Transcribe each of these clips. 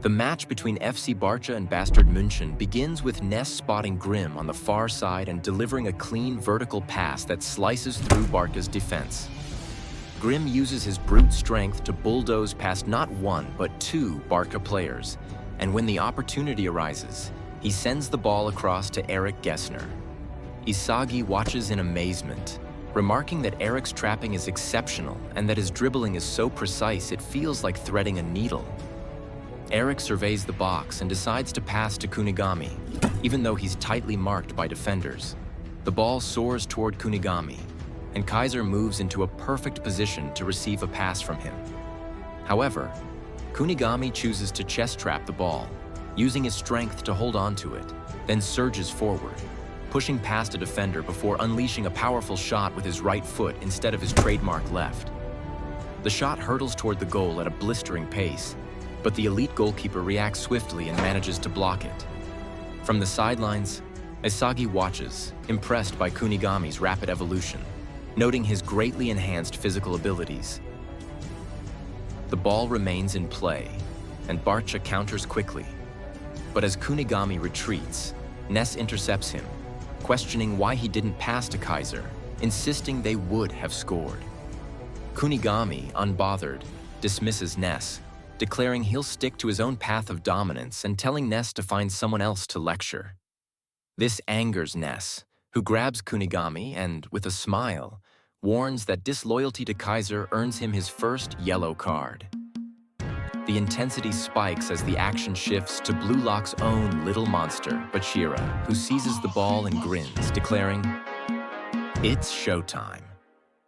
The match between FC Barchas and Bastard Munchen begins with Ness spotting Grimm on the far side and delivering a clean vertical pass that slices through Barca's defense. Grimm uses his brute strength to bulldoze past not one but two Barca players, and when the opportunity arises, he sends the ball across to Eric Gessner. Isagi watches in amazement, remarking that Eric's trapping is exceptional and that his dribbling is so precise it feels like threading a needle. Eric surveys the box and decides to pass to Kunigami, even though he's tightly marked by defenders. The ball soars toward Kunigami, and Kaiser moves into a perfect position to receive a pass from him. However, Kunigami chooses to chest trap the ball, using his strength to hold on to it, then surges forward, pushing past a defender before unleashing a powerful shot with his right foot instead of his trademark left. The shot hurtles toward the goal at a blistering pace, but the elite goalkeeper reacts swiftly and manages to block it. From the sidelines, Isagi watches, impressed by Kunigami's rapid evolution, noting his greatly enhanced physical abilities. The ball remains in play, and BARCHA counters quickly. But as Kunigami retreats, Ness intercepts him, questioning why he didn't pass to Kaiser, insisting they would have scored. Kunigami, unbothered, dismisses Ness, declaring he'll stick to his own path of dominance and telling Ness to find someone else to lecture. This angers Ness, who grabs Kunigami and, with a smile, warns that disloyalty to Kaiser earns him his first yellow card. The intensity spikes as the action shifts to Blue Lock's own little monster, Bachira, who seizes the ball and grins, declaring, "It's showtime."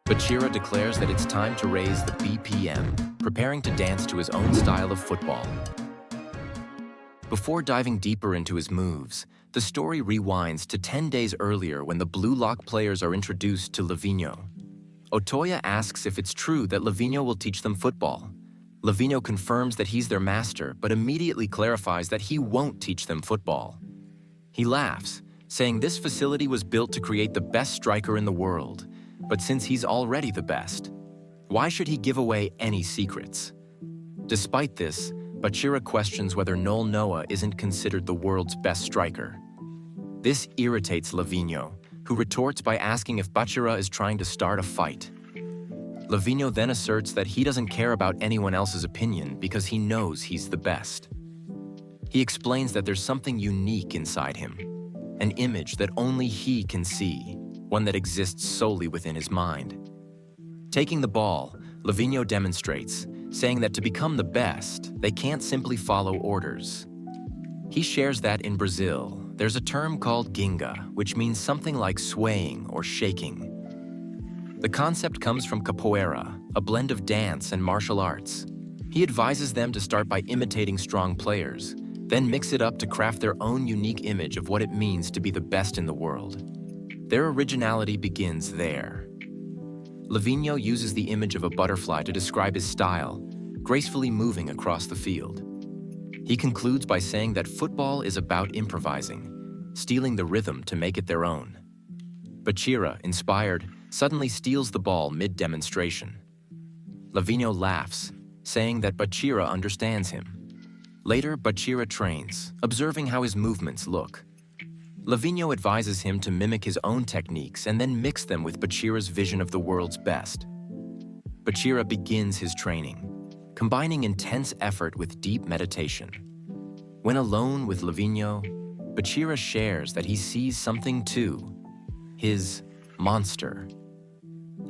Bachira declares that it's time to raise the BPM, preparing to dance to his own style of football. Before diving deeper into his moves, the story rewinds to 10 days earlier when the Blue Lock players are introduced to Lavinho. Otoya asks if it's true that Lavinho will teach them football. Lavinho confirms that he's their master, but immediately clarifies that he won't teach them football. He laughs, saying this facility was built to create the best striker in the world, but since he's already the best, why should he give away any secrets? Despite this, Bachira questions whether Noel Noa isn't considered the world's best striker. This irritates Lavinho, who retorts by asking if Bachira is trying to start a fight. Lavinho then asserts that he doesn't care about anyone else's opinion because he knows he's the best. He explains that there's something unique inside him, an image that only he can see, one that exists solely within his mind. Taking the ball, Lavinho demonstrates, saying that to become the best, they can't simply follow orders. He shares that in Brazil, there's a term called ginga, which means something like swaying or shaking. The concept comes from capoeira, a blend of dance and martial arts. He advises them to start by imitating strong players, then mix it up to craft their own unique image of what it means to be the best in the world. Their originality begins there. Lavinho uses the image of a butterfly to describe his style, gracefully moving across the field. He concludes by saying that football is about improvising, stealing the rhythm to make it their own. Bachira, inspired, suddenly steals the ball mid-demonstration. Lavinho laughs, saying that Bachira understands him. Later, Bachira trains, observing how his movements look. Lavinho advises him to mimic his own techniques and then mix them with Bachira's vision of the world's best. Bachira begins his training, combining intense effort with deep meditation. When alone with Lavinho, Bachira shares that he sees something too, his monster.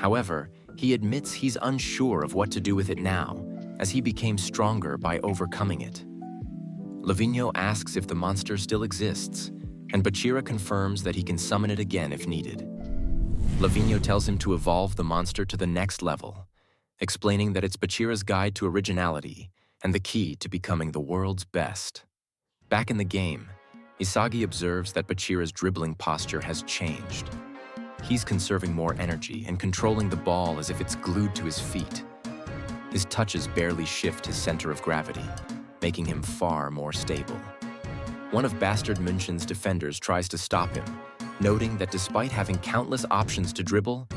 However, he admits he's unsure of what to do with it now, as he became stronger by overcoming it. Lavinho asks if the monster still exists, and Bachira confirms that he can summon it again if needed. Lavinho tells him to evolve the monster to the next level, explaining that it's Bachira's guide to originality and the key to becoming the world's best. Back in the game, Isagi observes that Bachira's dribbling posture has changed. He's conserving more energy and controlling the ball as if it's glued to his feet. His touches barely shift his center of gravity, making him far more stable. One of Bastard Munchen's defenders tries to stop him, noting that despite having countless options to dribble,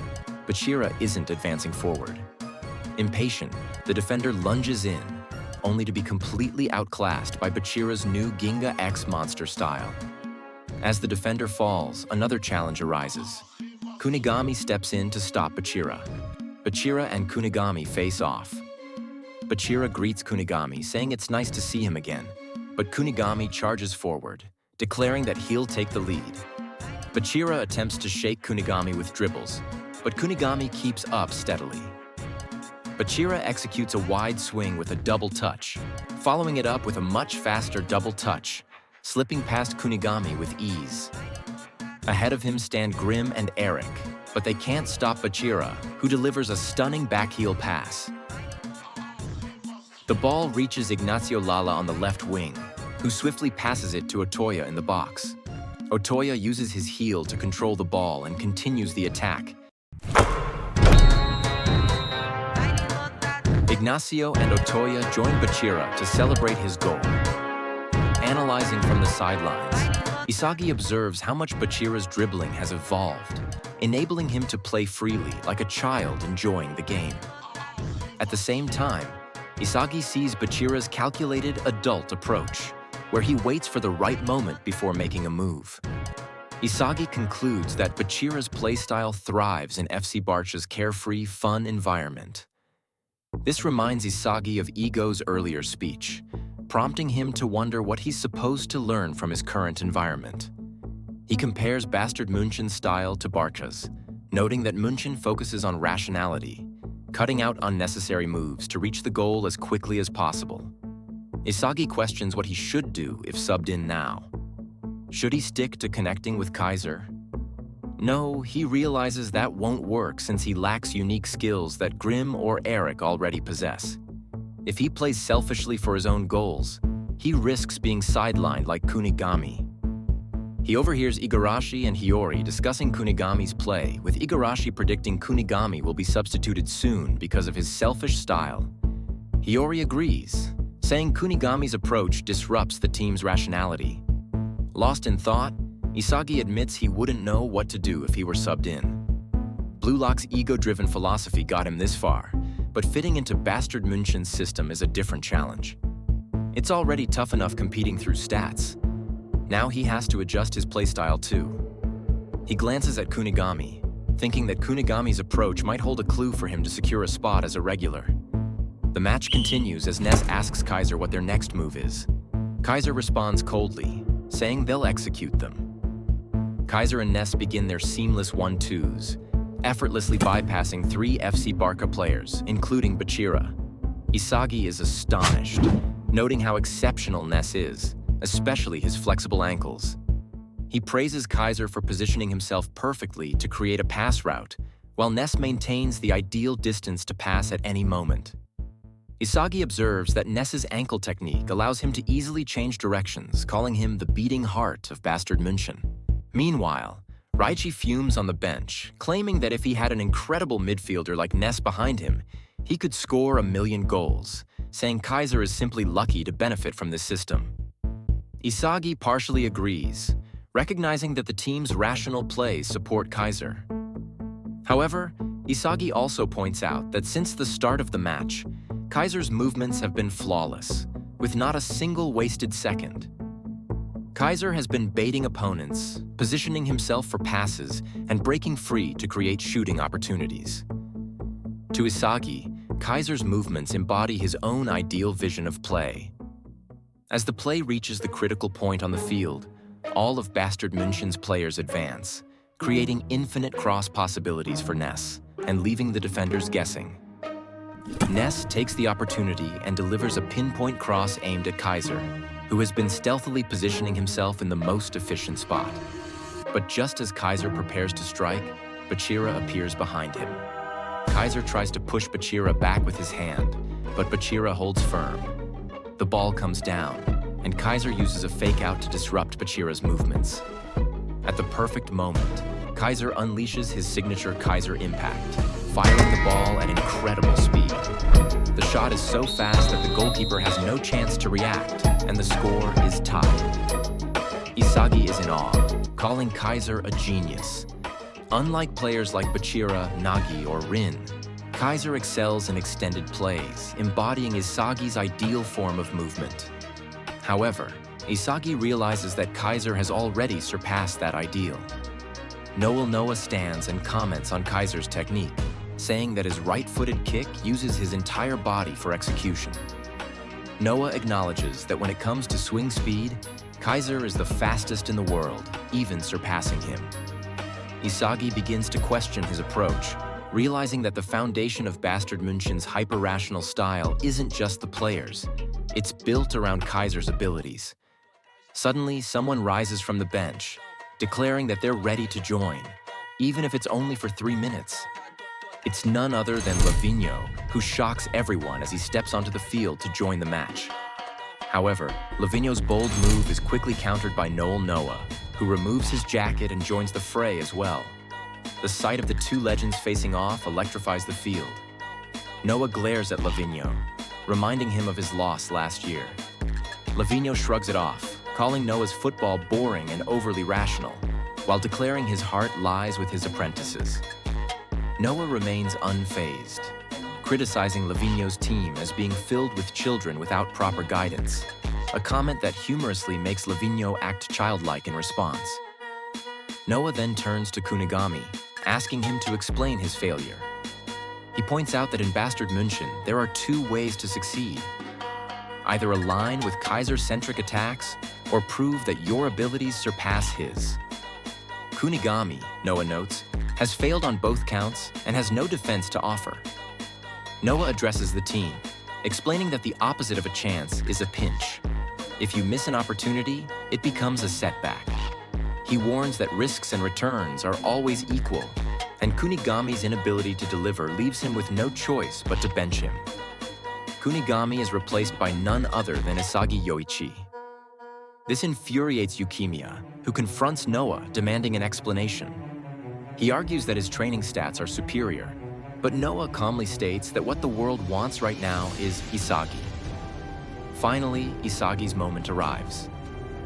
Bachira isn't advancing forward. Impatient, the defender lunges in, only to be completely outclassed by Bachira's new Ginga X monster style. As the defender falls, another challenge arises. Kunigami steps in to stop Bachira. Bachira and Kunigami face off. Bachira greets Kunigami, saying it's nice to see him again, but Kunigami charges forward, declaring that he'll take the lead. Bachira attempts to shake Kunigami with dribbles, but Kunigami keeps up steadily. Bachira executes a wide swing with a double touch, following it up with a much faster double touch, slipping past Kunigami with ease. Ahead of him stand Grim and Eric, but they can't stop Bachira, who delivers a stunning backheel pass. The ball reaches Ignacio Lala on the left wing, who swiftly passes it to Otoya in the box. Otoya uses his heel to control the ball and continues the attack. Ignacio and Otoya join Bachira to celebrate his goal. Analyzing from the sidelines, Isagi observes how much Bachira's dribbling has evolved, enabling him to play freely like a child enjoying the game. At the same time, Isagi sees Bachira's calculated adult approach, where he waits for the right moment before making a move. Isagi concludes that Bachira's playstyle thrives in FC Barchas' carefree, fun environment. This reminds Isagi of Ego's earlier speech, prompting him to wonder what he's supposed to learn from his current environment. He compares Bastard Munchen's style to Barcha's, noting that Munchen focuses on rationality, cutting out unnecessary moves to reach the goal as quickly as possible. Isagi questions what he should do if subbed in now. Should he stick to connecting with Kaiser? No, he realizes that won't work since he lacks unique skills that Grim or Eric already possess. If he plays selfishly for his own goals, he risks being sidelined like Kunigami. He overhears Igarashi and Hiyori discussing Kunigami's play, with Igarashi predicting Kunigami will be substituted soon because of his selfish style. Hiyori agrees, saying Kunigami's approach disrupts the team's rationality. Lost in thought, Isagi admits he wouldn't know what to do if he were subbed in. Blue Lock's ego-driven philosophy got him this far, but fitting into Bastard Munchen's system is a different challenge. It's already tough enough competing through stats. Now he has to adjust his playstyle too. He glances at Kunigami, thinking that Kunigami's approach might hold a clue for him to secure a spot as a regular. The match continues as Ness asks Kaiser what their next move is. Kaiser responds coldly, saying they'll execute them. Kaiser and Ness begin their seamless 1-2s, effortlessly bypassing 3 FC Barcha players, including Bachira. Isagi is astonished, noting how exceptional Ness is, especially his flexible ankles. He praises Kaiser for positioning himself perfectly to create a pass route, while Ness maintains the ideal distance to pass at any moment. Isagi observes that Ness's ankle technique allows him to easily change directions, calling him the beating heart of Bastard Munchen. Meanwhile, Raichi fumes on the bench, claiming that if he had an incredible midfielder like Ness behind him, he could score 1,000,000 goals, saying Kaiser is simply lucky to benefit from this system. Isagi partially agrees, recognizing that the team's rational plays support Kaiser. However, Isagi also points out that since the start of the match, Kaiser's movements have been flawless, with not a single wasted second. Kaiser has been baiting opponents, positioning himself for passes, and breaking free to create shooting opportunities. To Isagi, Kaiser's movements embody his own ideal vision of play. As the play reaches the critical point on the field, all of Bastard Munchen's players advance, creating infinite cross possibilities for Ness, and leaving the defenders guessing. Ness takes the opportunity and delivers a pinpoint cross aimed at Kaiser, who has been stealthily positioning himself in the most efficient spot. But just as Kaiser prepares to strike, Bachira appears behind him. Kaiser tries to push Bachira back with his hand, but Bachira holds firm. The ball comes down, and Kaiser uses a fake-out to disrupt Bachira's movements. At the perfect moment, Kaiser unleashes his signature Kaiser impact, firing the ball at incredible speed. The shot is so fast that the goalkeeper has no chance to react, and the score is tied. Isagi is in awe, calling Kaiser a genius. Unlike players like Bachira, Nagi, or Rin, Kaiser excels in extended plays, embodying Isagi's ideal form of movement. However, Isagi realizes that Kaiser has already surpassed that ideal. Noel Noa stands and comments on Kaiser's technique, saying that his right-footed kick uses his entire body for execution. Noa acknowledges that when it comes to swing speed, Kaiser is the fastest in the world, even surpassing him. Isagi begins to question his approach, realizing that the foundation of Bastard Munchen's hyper-rational style isn't just the players, it's built around Kaiser's abilities. Suddenly, someone rises from the bench, declaring that they're ready to join, even if it's only for 3 minutes. It's none other than Lavinho, who shocks everyone as he steps onto the field to join the match. However, Lavinho's bold move is quickly countered by Noel Noa, who removes his jacket and joins the fray as well. The sight of the two legends facing off electrifies the field. Noa glares at Lavinho, reminding him of his loss last year. Lavinho shrugs it off, calling Noah's football boring and overly rational, while declaring his heart lies with his apprentices. Noa remains unfazed, criticizing Lavinho's team as being filled with children without proper guidance, a comment that humorously makes Lavinho act childlike in response. Noa then turns to Kunigami, asking him to explain his failure. He points out that in Bastard Munchen, there are 2 ways to succeed. Either align with Kaiser-centric attacks, or prove that your abilities surpass his. Kunigami, Noa notes, has failed on both counts and has no defense to offer. Noa addresses the team, explaining that the opposite of a chance is a pinch. If you miss an opportunity, it becomes a setback. He warns that risks and returns are always equal, and Kunigami's inability to deliver leaves him with no choice but to bench him. Kunigami is replaced by none other than Isagi Yoichi. This infuriates Yukimiya, who confronts Noa, demanding an explanation. He argues that his training stats are superior, but Noa calmly states that what the world wants right now is Isagi. Finally, Isagi's moment arrives.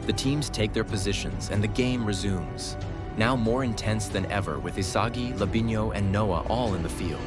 The teams take their positions and the game resumes, now more intense than ever with Isagi, Lavinho, and Noa all in the field.